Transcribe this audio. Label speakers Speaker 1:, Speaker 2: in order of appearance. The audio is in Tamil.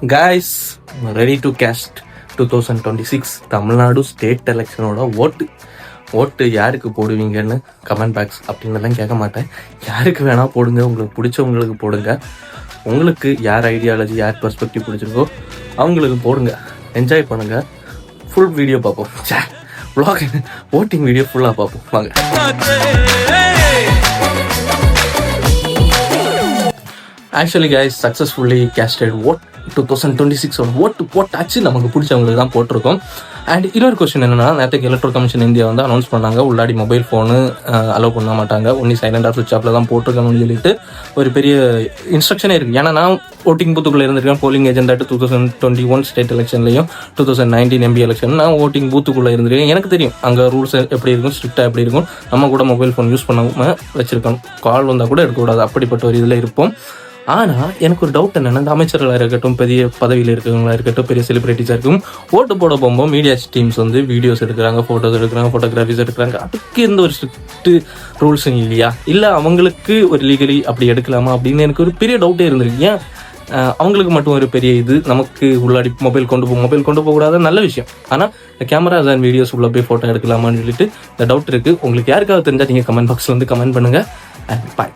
Speaker 1: guys, ready to cast 2026 Tamil Nadu state எலெக்ஷனோட ஓட்டு யாருக்கு போடுவீங்கன்னு கமெண்ட் பாக்ஸ் அப்படின்னுலாம் கேட்க மாட்டேன். யாருக்கு வேணால் போடுங்க, உங்களுக்கு பிடிச்சவங்களுக்கு போடுங்க. உங்களுக்கு யார் ஐடியாலஜி, யார் பெர்ஸ்பெக்டிவ் பிடிச்சிருக்கோ அவங்களுக்கு போடுங்க. என்ஜாய் பண்ணுங்கள். ஃபுல் வீடியோ பார்ப்போம். vlog ஓட்டிங் வீடியோ ஃபுல்லாக பார்ப்போம் வாங்க. Actually guys, successfully casted vote 2026 ஓட்டு போட்டாச்சு. நமக்கு பிடிச்சவங்களுக்கு தான் போட்டிருக்கோம். அண்ட் இன்னொரு கொஸ்டின் என்னன்னா, நேற்றுக்கு எலக்ட்ரல் கமிஷன் இந்தியா வந்து அனௌன்ஸ் பண்ணாங்க, உள்ளாடி மொபைல் ஃபோனு அலோவ் பண்ண மாட்டாங்க, ஒன்லி சைலண்டாக சுவிட்ச் ஆஃபில் தான் போட்டிருக்கணும்னு சொல்லிட்டு ஒரு பெரிய இன்ஸ்ட்ரக்ஷனே இருக்குது. ஏன்னா நான் ஓட்டிங் பூத்துக்குள்ளே இருந்திருக்கேன், போலிங் ஏஜென்டாட்டு 2021 ஸ்டேட் எலெக்ஷன்லையும் 2019 எம்பி எலெக்ஷன் நான் ஓட்டிங் பூத்துக்குள்ளே இருந்திருக்கேன். எனக்கு தெரியும் அங்கே ரூல்ஸ் எப்படி இருக்கும், ஸ்ட்ரிக்டாக எப்படி இருக்கும். நம்ம கூட மொபைல் ஃபோன் யூஸ் பண்ணாமல் வச்சுருக்கணும், கால் வந்தால் கூட எடுக்கக்கூடாது, அப்படிப்பட்ட ஒரு இதில் இருப்போம். ஆனால் எனக்கு ஒரு டவுட் என்னென்னா, இந்த அமைச்சர்களாக இருக்கட்டும், பெரிய பதவியில் இருக்கிறவங்களா இருக்கட்டும், பெரிய செலிபிரிட்டிஸாக இருக்கும், ஓட்டு போட போகும்போது மீடியா டீம்ஸ் வந்து வீடியோஸ் எடுக்கிறாங்க, ஃபோட்டோஸ் எடுக்கிறாங்க, ஃபோட்டோகிராஃபிஸ் எடுக்கிறாங்க. அதுக்கு எந்த ஒரு ஸ்ட்ரிக்ட் ரூல்ஸும் இல்லையா? இல்லை அவங்களுக்கு ஒரு லீகலி அப்படி எடுக்கலாமா அப்படின்னு எனக்கு ஒரு பெரிய டவுட்டே இருந்திருக்கு. ஏன் அவங்களுக்கு மட்டும் ஒரு பெரிய இது, நமக்கு உள்ளாடி மொபைல் கொண்டு போகக்கூடாது, நல்ல விஷயம். ஆனால் இந்த கேமராஸ் அண்ட் வீடியோஸ் உள்ள போய் ஃபோட்டோ எடுக்கலாமான்னு சொல்லிட்டு இந்த டவுட் இருக்குது. உங்களுக்கு யாருக்காவது தெரிஞ்சால் நீங்கள் கமெண்ட் பாக்ஸில் வந்து கமெண்ட் பண்ணுங்கள். அண்ட் பாய்.